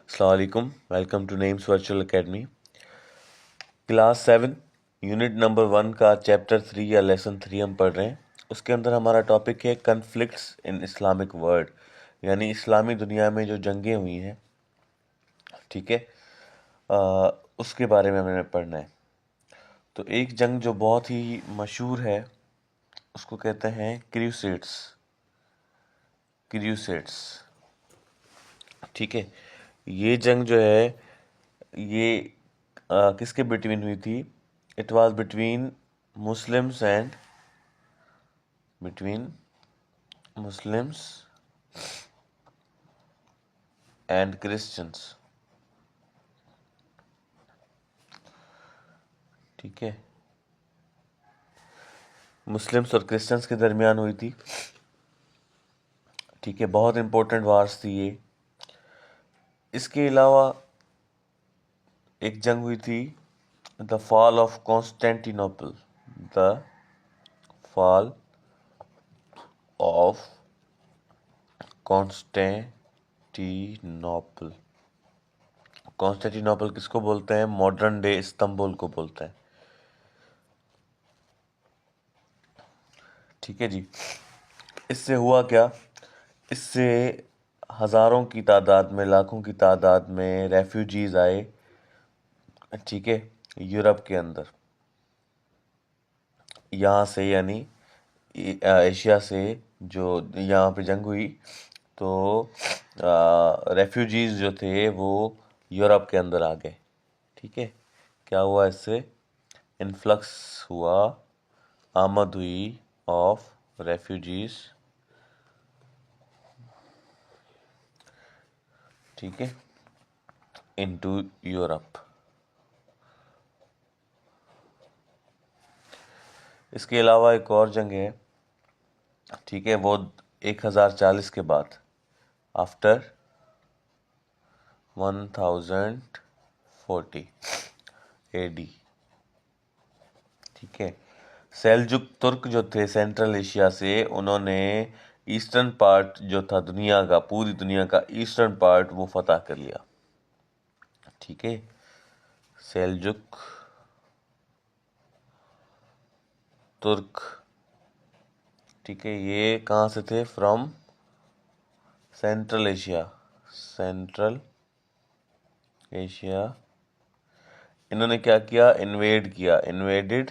अस्सलाम वालेकुम, welcome two names virtual academy. Class 7 unit number 1 का चैप्टर 3 या लेसन 3 हम पढ़ रहे हैं। उसके अंदर हमारा टॉपिक है कन्फ्लिक्ट्स इन इस्लामिक वर्ल्ड, यानी इस्लामी दुनिया में जो जंगें हुई हैं, ठीक है, उसके बारे में हमें पढ़ना है। तो एक जंग जो बहुत ही मशहूर है उसको कहते हैं क्रूसेड्स। क्रूसेड्स, ठीक है। ये जंग जो है ये किसके बिटवीन हुई थी? It was between Muslims and between Muslims and Christians, ठीक है। मुस्लिम्स और क्रिश्चियंस के दरमियान हुई थी, ठीक है। बहुत इंपॉर्टेंट वार्स थी ये। इसके अलावा एक जंग हुई थी, the fall of Constantinople. The fall of Constantinople. Constantinople किसको बोलते हैं? मॉडर्न डे इस्तांबुल को बोलते हैं, ठीक है जी। इससे हुआ क्या? इससे हज़ारों की तादाद में, लाखों की तादाद में रेफ्यूजीज आए, ठीक है, यूरोप के अंदर। यहाँ से यानी एशिया से जो यहाँ पे जंग हुई, तो रेफ्यूजीज जो थे वो यूरोप के अंदर आ गए, ठीक है। क्या हुआ? इससे इन्फ्लक्स हुआ, आमद हुई ऑफ रेफ्यूजीज, ठीक है, इनटू यूरोप। इसके अलावा एक और जंग है, ठीक है, वो 1040 के बाद, आफ्टर 1040 AD, ठीक है। सेल्जुक तुर्क जो थे सेंट्रल एशिया से, उन्होंने ईस्टर्न पार्ट जो था दुनिया का, पूरी दुनिया का ईस्टर्न पार्ट वो फतह कर लिया, ठीक है। सेल्जुक तुर्क, ठीक है, ये कहाँ से थे? From central Asia. Central Asia. इन्होंने क्या किया? इन्वेड किया, इन्वेडेड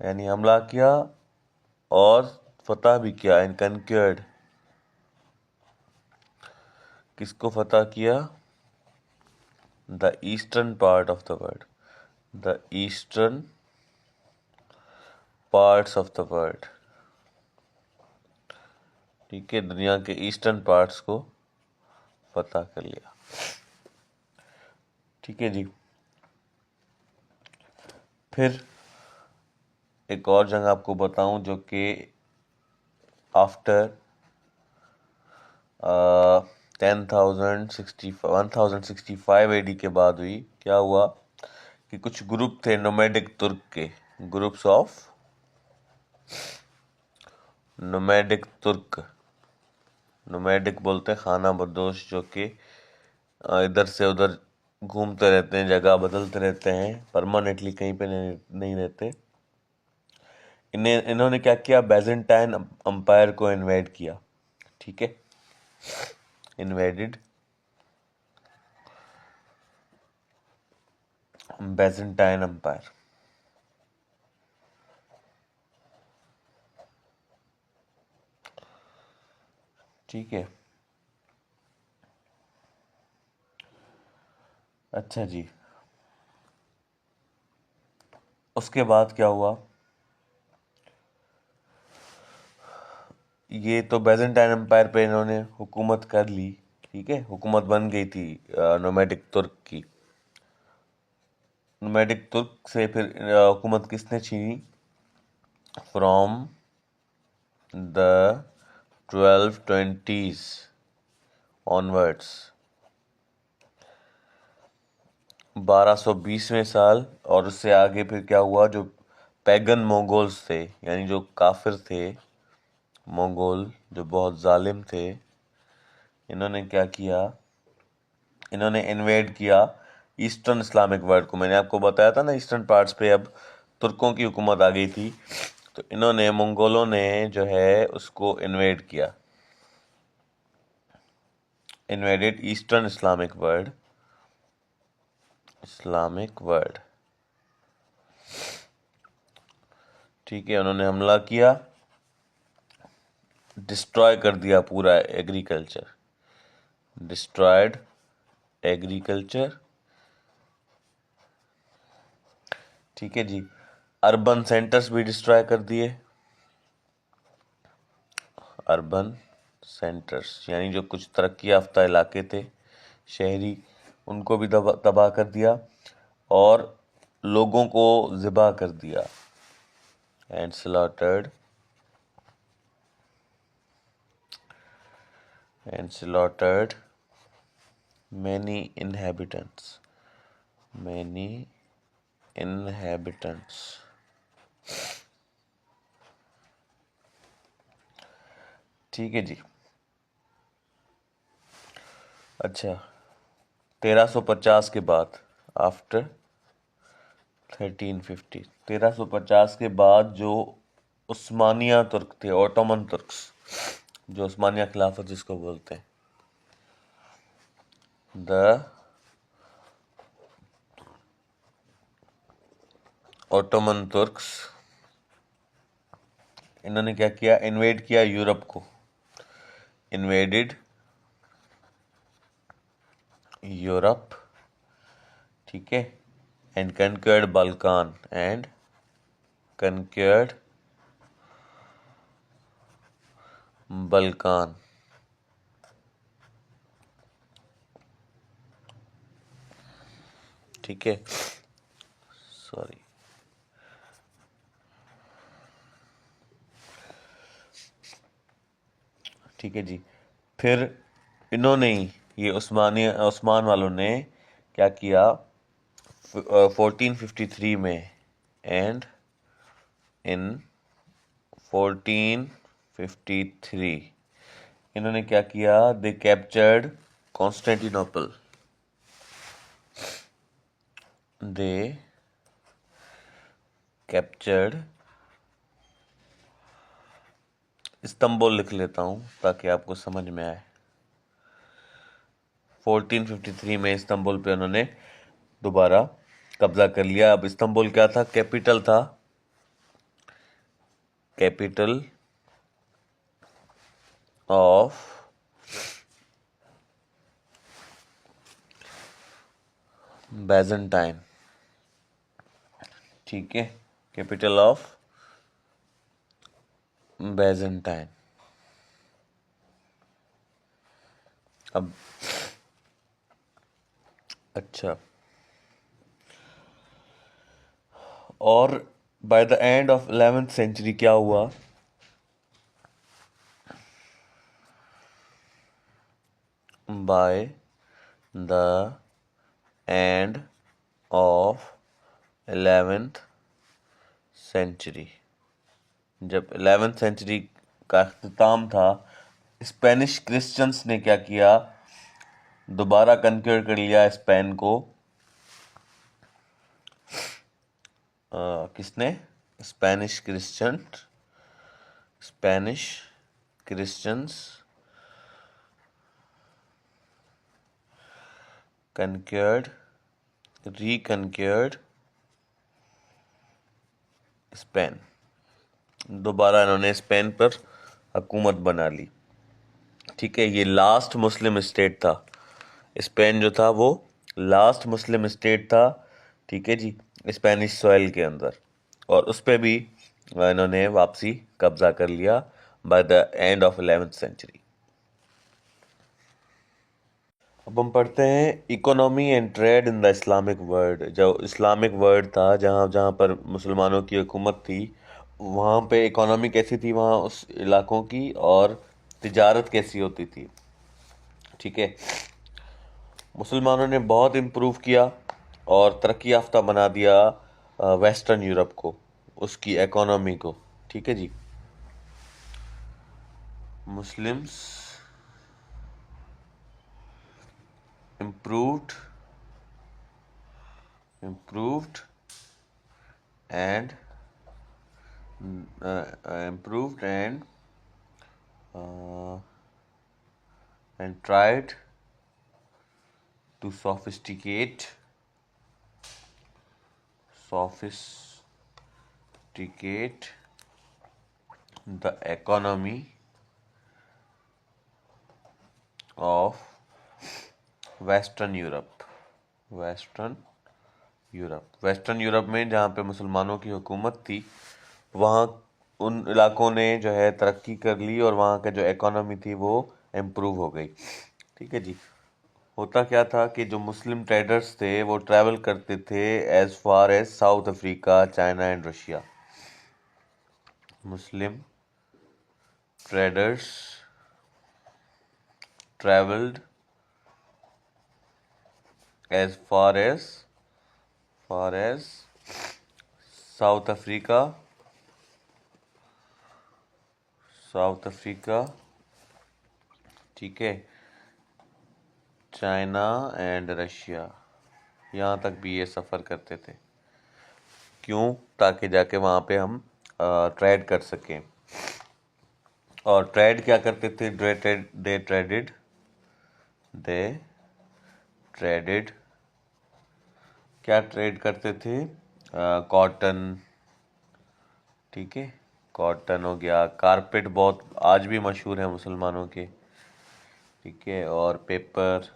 यानी हमला किया, और फतह भी किया, इन कनक्योर्ड। किसको फतह किया? The eastern part of the world, the eastern parts of the world, ठीक है, दुनिया के ईस्टर्न पार्ट्स को फतह कर लिया, ठीक है जी। फिर एक और जंग आपको बताऊं जो कि आफ्टर 1065 AD के बाद हुई। क्या हुआ कि कुछ ग्रुप थे नोमैडिक तुर्क के, ग्रुप्स ऑफ नोमैडिक तुर्क। नोमैडिक बोलते हैं खाना बदोश, जो कि इधर से उधर घूमते रहते हैं, जगह बदलते रहते हैं, परमानेंटली कहीं पे नहीं रहते। इन्होंने क्या किया? बैजेंटाइन अंपायर को इन्वेड किया, ठीक है, इन्वेडेड बैजेंटाइन अंपायर, ठीक है। अच्छा जी, उसके बाद क्या हुआ? ये तो बैजेंटाइन एम्पायर पे इन्होंने हुकूमत कर ली, ठीक है, हुकूमत बन गई थी नोमैडिक तुर्क की। नोमैडिक तुर्क से फिर हुकूमत किसने छीनी? From the 1220s onwards. 1220वें साल और उससे आगे फिर क्या हुआ? जो पैगन मंगोल्स थे, यानी जो काफिर थे मंगोल, जो बहुत जालिम थे, इन्होंने क्या किया? इन्होंने इन्वेड किया ईस्टर्न इस्लामिक वर्ल्ड को। मैंने आपको बताया था ना, ईस्टर्न पार्ट्स पे अब तुर्कों की हुकूमत आ गई थी, तो इन्होंने, मंगोलों ने जो है उसको इन्वेड किया, invaded eastern Islamic world, Islamic world. ठीक है, उन्होंने हमला किया, डिस्ट्रॉय कर दिया पूरा एग्रीकल्चर, डिस्ट्रॉयड एग्रीकल्चर। ठीक है जी, अर्बन सेंटर्स भी डिस्ट्रॉय कर दिए, अर्बन सेंटर्स यानी जो कुछ तरक्की याफ्ता इलाके थे शहरी, उनको भी तबाह कर दिया और लोगों को ज़िबा कर दिया, and slaughtered many inhabitants, many inhabitants। ठीक है जी। अच्छा, 1350 के बाद, आफ्टर 1350, 1350 के बाद जो उस्मानिया तुर्क थे, ऑटोमन तुर्क्स, जो उस्मानिया खिलाफत जिसको बोलते हैं, द ऑटोमन तुर्क्स, इन्होंने क्या किया, इन्वेड किया यूरोप को, इन्वेडेड यूरोप। ठीक है, and conquered Balkan, and conquered Balkan. ठीक है, सॉरी, ठीक है जी। फिर इन्होंने ही, ये उस्मान वालों ने क्या किया, 1453 में, एंड इन 1453 इन्होंने क्या किया, दे कैप्चर्ड कॉन्स्टेंटिनोपल, दे कैप्चर्ड, इस्तांबुल लिख लेता हूं ताकि आपको समझ में आए। 1453 में इस्तांबुल पे उन्होंने दोबारा कब्जा कर लिया। अब इस्तांबुल क्या था, कैपिटल था, कैपिटल ऑफ बैजेंटाइन। ठीक है, कैपिटल ऑफ बैजेंटाइन। अब अच्छा, और by the end of 11th century क्या हुआ, by the end of 11th century, जब 11th सेंचुरी का अख्ताम था, स्पेनिश क्रिश्चियंस ने क्या किया, दोबारा कन्क्योर कर लिया स्पेन को। किसने, स्पेनिश क्रिश्चियंस रिकन्क्योर्ड स्पेन, दोबारा इन्होंने स्पेन पर हुकूमत बना ली। ठीक है, ये लास्ट मुस्लिम स्टेट था, स्पेन जो था वो लास्ट मुस्लिम स्टेट था। ठीक है जी, स्पेनिश सॉइल के अंदर, और उस पर भी इन्होंने वापसी कब्जा कर लिया by the end of 11th century. अब हम पढ़ते हैं economy and trade in the Islamic world. जो इस्लामिक वर्ल्ड था, जहाँ जहाँ पर मुसलमानों की हुकूमत थी, वहाँ पे इकोनॉमी कैसी थी वहाँ उस इलाकों की, और तिजारत कैसी होती थी। ठीक है, मुसलमानों ने बहुत इम्प्रूव किया और तरक्की याफ्ता बना दिया वेस्टर्न यूरोप को, उसकी इकोनॉमी को। ठीक है जी, Muslims improved and improved uh, and tried to sophisticate the economy of western Europe में जहाँ पे मुसलमानों की हुकूमत थी, वहाँ उन इलाकों ने जो है तरक्की कर ली और वहाँ का जो इकोनॉमी थी वो इम्प्रूव हो गई। ठीक है जी। होता क्या था कि जो मुस्लिम ट्रेडर्स थे वो ट्रैवल करते थे as far as South Africa, China and Russia. Muslim traders travelled as far as South Africa, ठीक है, चाइना एंड रशिया, यहाँ तक भी ये सफ़र करते थे। क्यों? ताकि जाके वहाँ पे हम ट्रेड कर सकें। और ट्रेड क्या करते थे? दे ट्रेडेड क्या ट्रेड करते थे? कॉटन, ठीक है, कॉटन हो गया, कारपेट बहुत आज भी मशहूर है मुसलमानों के, ठीक है, और पेपर,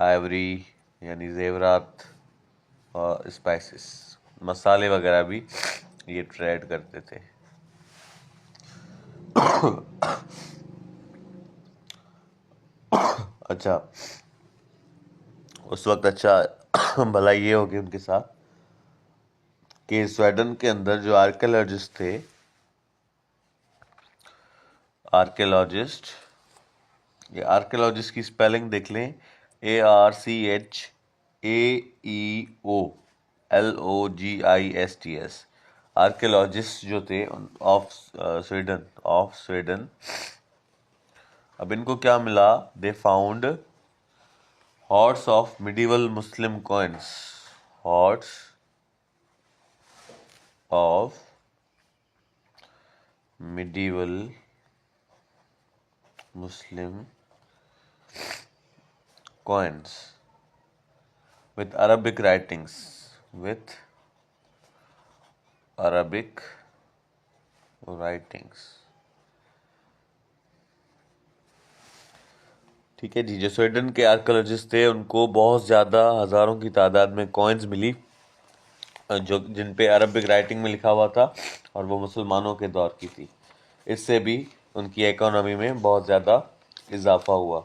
आइवरी यानी जेवरात, और स्पाइसेस, मसाले वगैरह भी ये ट्रेड करते थे। अच्छा, उस वक्त अच्छा भला ये हो गया उनके साथ कि स्वीडन के अंदर जो आर्कियोलॉजिस्ट थे, ये आर्कियोलॉजिस्ट की स्पेलिंग देख लें, ARCHAEOLOGISTS। आर्कियोलॉजिस्ट जो थे ऑफ स्वीडन, अब इनको क्या मिला? They found hoards of medieval Muslim coins, hoards of medieval Muslim coins with Arabic writings, ठीक है जी। जो स्वीडन के आर्कियोलॉजिस्ट थे उनको बहुत ज़्यादा हज़ारों की तादाद में कॉइन्स मिली जो जिन पे अरबिक राइटिंग में लिखा हुआ था और वो मुसलमानों के दौर की थी। इससे भी उनकी इकोनॉमी में बहुत ज़्यादा इजाफा हुआ।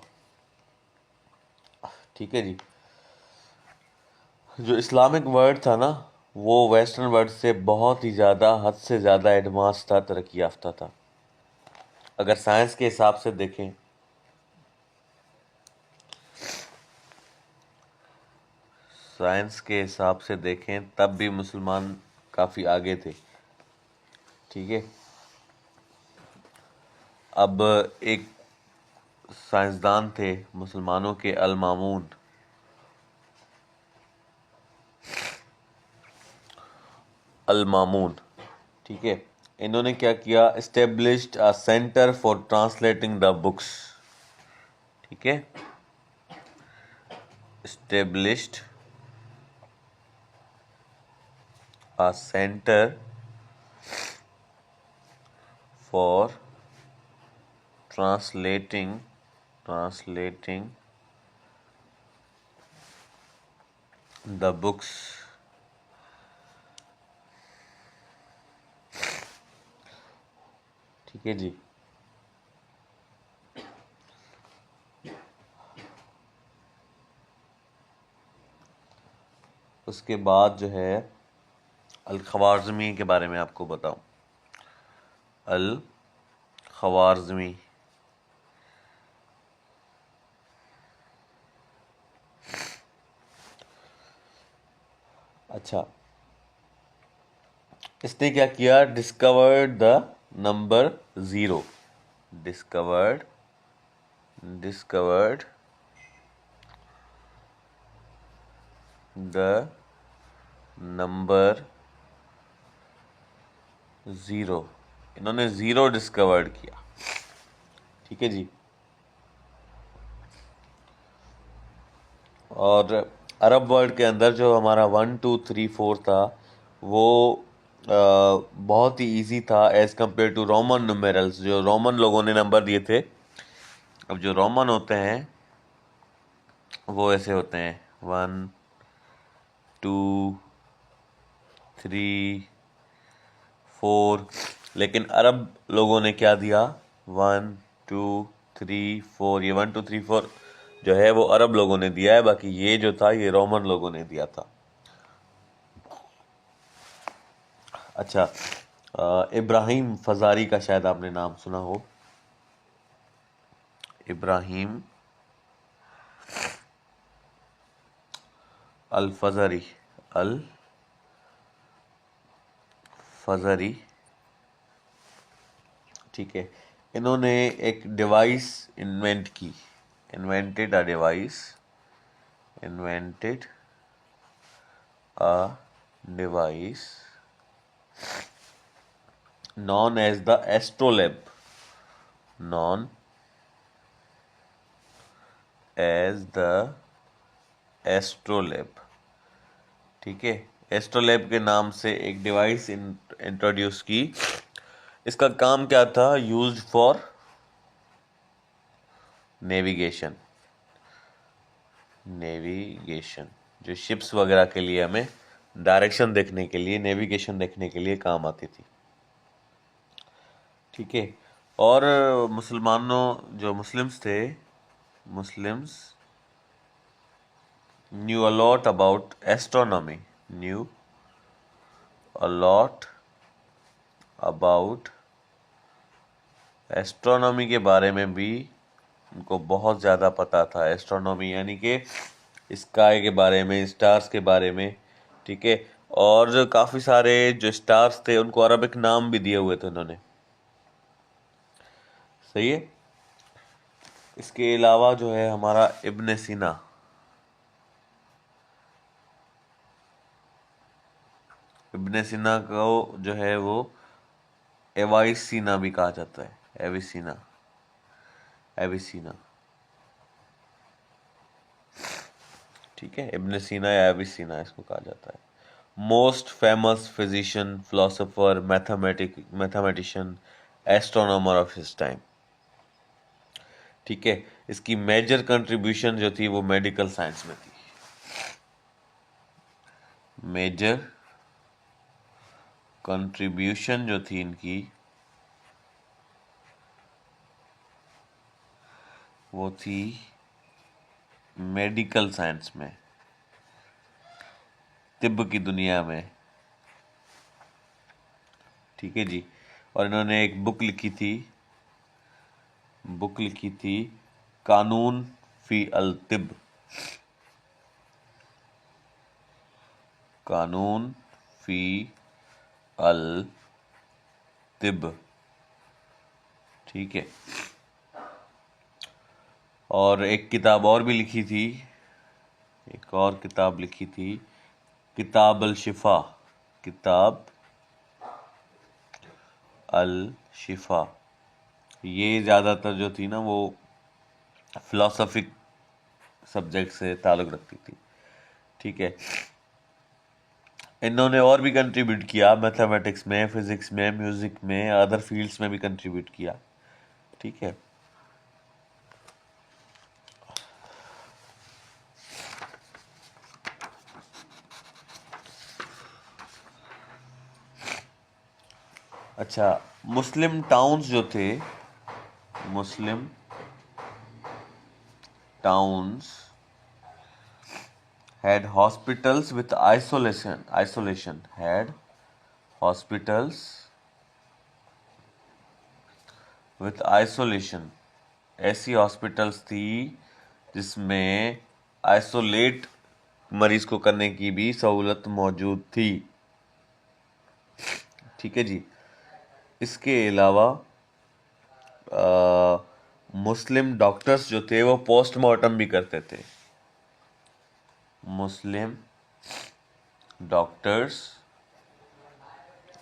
ठीक है जी। जो इस्लामिक वर्ल्ड था ना, वो वेस्टर्न वर्ल्ड से बहुत ही ज़्यादा, हद से ज़्यादा एडवांस था, तरक्की याफ्ता था। अगर साइंस के हिसाब से देखें, तब भी मुसलमान काफ़ी आगे थे। ठीक है। अब एक साइंसदान थे मुसलमानों के, अल मामून, ठीक है। इन्होंने क्या किया? Established a centre for translating the books, ठीक है, established a centre for translating the books, ठीक है जी। उसके बाद जो है अल ख्वारिज़मी के बारे में आपको बताऊं। अल ख्वारिज़मी, अच्छा, इसने क्या किया? Discovered the number zero, discovered the number zero, इन्होंने ज़ीरो डिस्कवर्ड किया। ठीक है जी। और अरब वर्ल्ड के अंदर जो हमारा 1 2 3 4 था वो बहुत ही इजी था as compare to Roman numerals, जो रोमन लोगों ने नंबर दिए थे। अब जो रोमन होते हैं वो ऐसे होते हैं 1 2 3 4, लेकिन अरब लोगों ने क्या दिया, 1 2 3 4, ये 1 2 3 4 जो है वो अरब लोगों ने दिया है, बाकी ये जो था ये रोमन लोगों ने दिया था। अच्छा, इब्राहिम फजारी का शायद आपने नाम सुना हो। इब्राहिम अल फजरी, अल फजरी, ठीक है। इन्होंने एक डिवाइस इन्वेंट की, invented a device, invented a device known as the astrolabe, known as the astrolabe। ठीक है, एस्ट्रोलैब के नाम से एक डिवाइस इंट्रोड्यूस की। इसका काम क्या था, यूज्ड फॉर नेविगेशन, नेविगेशन, जो शिप्स वगैरह के लिए हमें डायरेक्शन देखने के लिए, नेविगेशन देखने के लिए काम आती थी। ठीक है। और मुसलमानों, जो मुस्लिम्स थे, Muslims knew a lot about astronomy, knew a lot about astronomy के बारे में भी उनको बहुत ज़्यादा पता था। एस्ट्रोनॉमी यानी कि स्काई के बारे में, स्टार्स के बारे में। ठीक है। और जो काफ़ी सारे जो स्टार्स थे उनको अरबिक नाम भी दिए हुए थे उन्होंने। सही है। इसके अलावा जो है हमारा इब्न सीना, इब्न सीना को जो है वो एवाइसीना भी कहा जाता है, एविसीना, एविसीना। ठीक है, इब्न सीना या एविसीना इसको कहा जाता है। Most famous physician, philosopher, mathematician, astronomer of his time. ठीक है। इसकी मेजर कंट्रीब्यूशन जो थी वो मेडिकल साइंस में थी। मेजर कंट्रीब्यूशन जो थी इनकी वो थी मेडिकल साइंस में, तिब्ब की दुनिया में। ठीक है जी। और इन्होंने एक बुक लिखी थी, कानून फी अल तिब, कानून फी अल तिब। ठीक है। और एक किताब और भी लिखी थी, एक और किताब लिखी थी, किताब अल शिफा, किताब अल शिफा। ये ज़्यादातर जो थी ना वो फिलोसफिक सब्जेक्ट से ताल्लुक़ रखती थी। ठीक है। इन्होंने और भी कंट्रीब्यूट किया, मैथमेटिक्स में, फिज़िक्स में, म्यूज़िक में, अदर फील्ड्स में भी कंट्रीब्यूट किया। ठीक है। अच्छा, मुस्लिम टाउन्स जो थे, Muslim towns had hospitals with isolation, had hospitals with isolation। ऐसी हॉस्पिटल्स थी जिसमें आइसोलेट मरीज को करने की भी सहूलत मौजूद थी। ठीक है जी। इसके अलावा मुस्लिम डॉक्टर्स जो थे वो पोस्टमार्टम भी करते थे। मुस्लिम डॉक्टर्स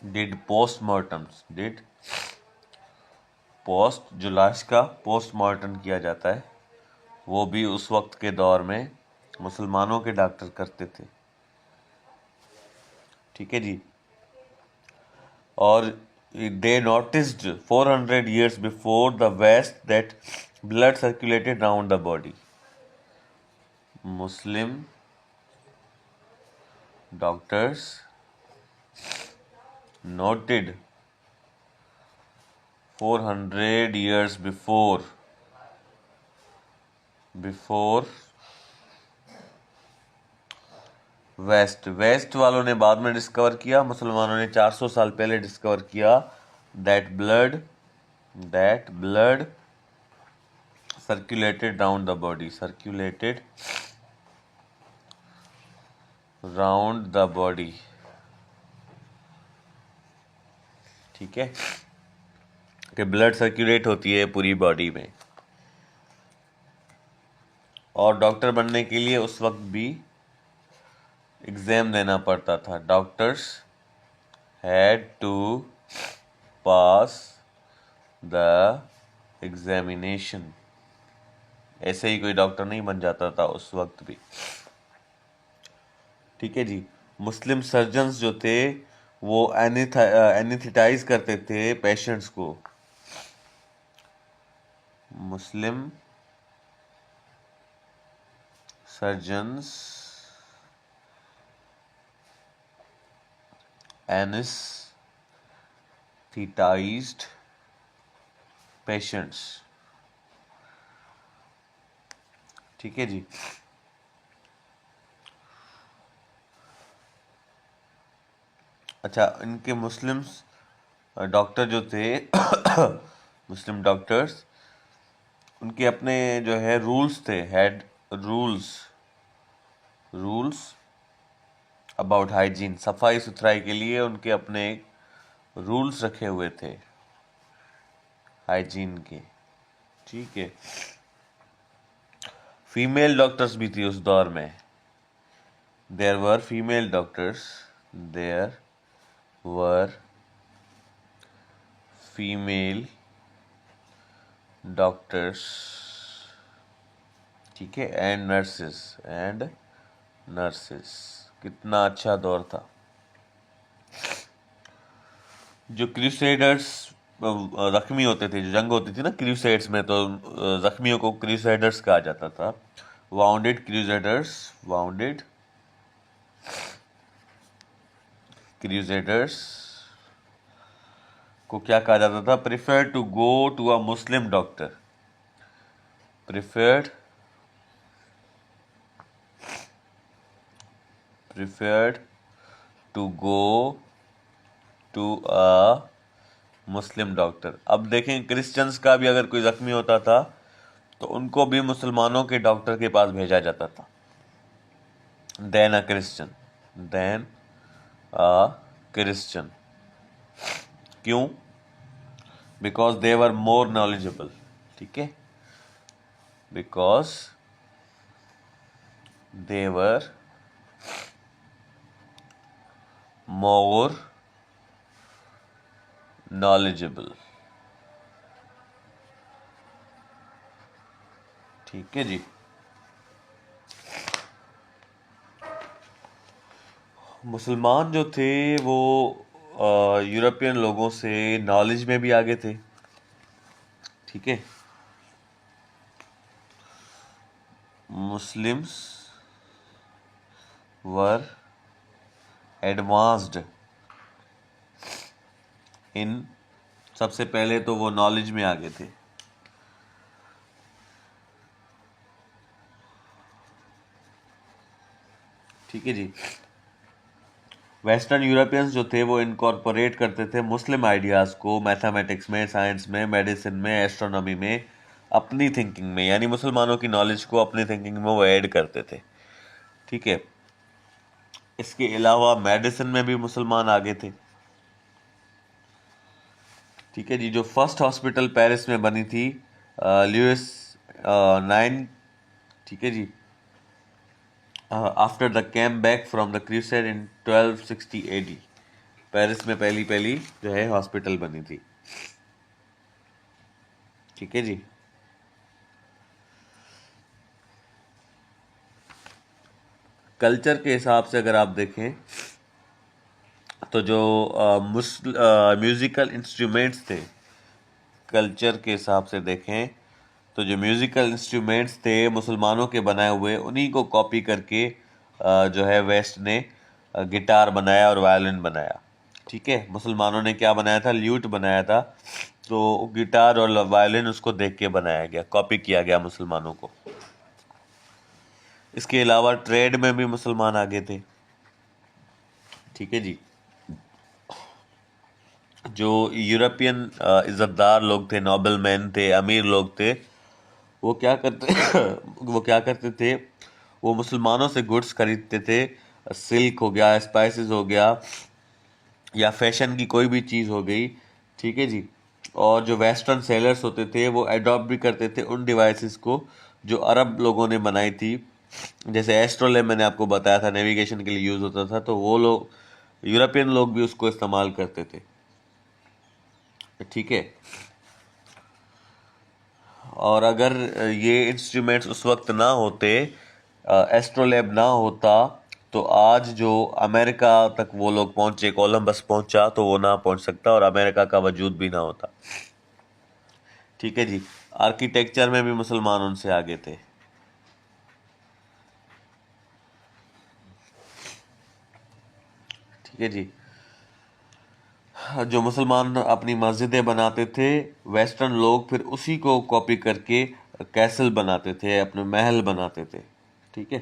डिड पोस्टमार्टम्स, डिड पोस्ट, जो लाश का पोस्टमार्टम किया जाता है वो भी उस वक्त के दौर में मुसलमानों के डॉक्टर करते थे। ठीक है जी। और they noticed 400 years before the West that blood circulated round the body. Muslim doctors noted 400 years before West वालों ने बाद में डिस्कवर किया, मुसलमानों ने 400 साल पहले डिस्कवर किया that blood circulated round the body, circulated round the body. ठीक है, कि ब्लड सर्कुलेट होती है पूरी बॉडी में। और डॉक्टर बनने के लिए उस वक्त भी एग्जाम देना पड़ता था। Doctors had to pass the examination. ऐसे ही कोई डॉक्टर नहीं बन जाता था उस वक्त भी। ठीक है जी। मुस्लिम सर्जन्स जो थे वो एनेस्थेटाइज करते थे पेशेंट्स को। मुस्लिम सर्जन्स anesthetized पेशेंट्स। ठीक है जी। अच्छा, इनके मुस्लिम्स डॉक्टर जो थे मुस्लिम डॉक्टर्स, उनके अपने जो है रूल्स थे, हैड रूल्स अबाउट हाइजीन। सफाई सुथराई के लिए उनके अपने रूल्स रखे हुए थे हाइजीन के। ठीक है। फीमेल डॉक्टर्स भी थी उस दौर में। There were female doctors, there were female doctors. ठीक है। And nurses. कितना अच्छा दौर था। जो क्रूसेडर्स जख्मी होते थे, जो जंग होती थी ना क्रूसेड्स में, तो जख्मियों को क्रूसेडर्स कहा जाता था। वाउंडेड क्रूसेडर्स को क्या कहा जाता था? Prefer to go to a Muslim doctor. Preferred to go to a Muslim doctor. अब देखें, क्रिश्चियंस का भी अगर कोई जख्मी होता था तो उनको भी मुसलमानों के डॉक्टर के पास भेजा जाता था। Then a Christian. क्यों? Because they were more knowledgeable. ठीक है, because they were more knowledgeable. ठीक है जी। मुसलमान जो थे वो यूरोपियन लोगों से नॉलेज में भी आगे थे। ठीक है। मुस्लिम्स वर एडवांस्ड इन, सबसे पहले तो वो नॉलेज में आगे थे। ठीक है जी। वेस्टर्न यूरोपियंस जो थे वो इनकॉर्पोरेट करते थे मुस्लिम आइडियाज़ को मैथमेटिक्स में, साइंस में, मेडिसिन में, एस्ट्रोनॉमी में, अपनी थिंकिंग में, यानी मुसलमानों की नॉलेज को अपनी थिंकिंग में वो ऐड करते थे। ठीक है। इसके अलावा मेडिसिन में भी मुसलमान आगे थे। ठीक है जी। जो फर्स्ट हॉस्पिटल पेरिस में बनी थी, लुइस 9, ठीक है जी, after the came back from the crusade in 1260 AD। Paris में पहली पहली जो है हॉस्पिटल बनी थी। ठीक है जी। कल्चर के हिसाब से अगर आप देखें तो जो म्यूजिकल इंस्ट्रूमेंट्स थे, कल्चर के हिसाब से देखें तो जो म्यूजिकल इंस्ट्रूमेंट्स थे मुसलमानों के बनाए हुए, उन्हीं को कॉपी करके जो है वेस्ट ने गिटार बनाया और वायलिन बनाया। ठीक है, मुसलमानों ने क्या बनाया था, ल्यूट बनाया था, तो गिटार और वायलिन उसको देख के बनाया गया, कॉपी किया गया मुसलमानों को। इसके अलावा ट्रेड में भी मुसलमान आगे थे। ठीक है जी। जो यूरोपियन इज्जतदार लोग थे, नोबल मैन थे, अमीर लोग थे, वो क्या करते वो क्या करते थे, वो मुसलमानों से गुड्स खरीदते थे। सिल्क हो गया, स्पाइसेस हो गया, या फैशन की कोई भी चीज़ हो गई। ठीक है जी। और जो वेस्टर्न सेलर्स होते थे वो अडॉप्ट भी करते थे उन डिवाइसेस को जो अरब लोगों ने बनाई थी। जैसे एस्ट्रोलैब मैंने आपको बताया था, नेविगेशन के लिए यूज़ होता था, तो वो लोग यूरोपियन लोग भी उसको इस्तेमाल करते थे। ठीक है। और अगर ये इंस्ट्रूमेंट्स उस वक्त ना होते, एस्ट्रोलैब ना होता, तो आज जो अमेरिका तक वो लोग पहुंचे, कोलंबस पहुंचा, तो वो ना पहुंच सकता और अमेरिका का वजूद भी ना होता। ठीक है जी। आर्किटेक्चर में भी मुसलमान उनसे आगे थे। ठीक है जी। जो मुसलमान अपनी मस्जिदें बनाते थे, वेस्टर्न लोग फिर उसी को कॉपी करके कैसल बनाते थे, अपने महल बनाते थे। ठीक है।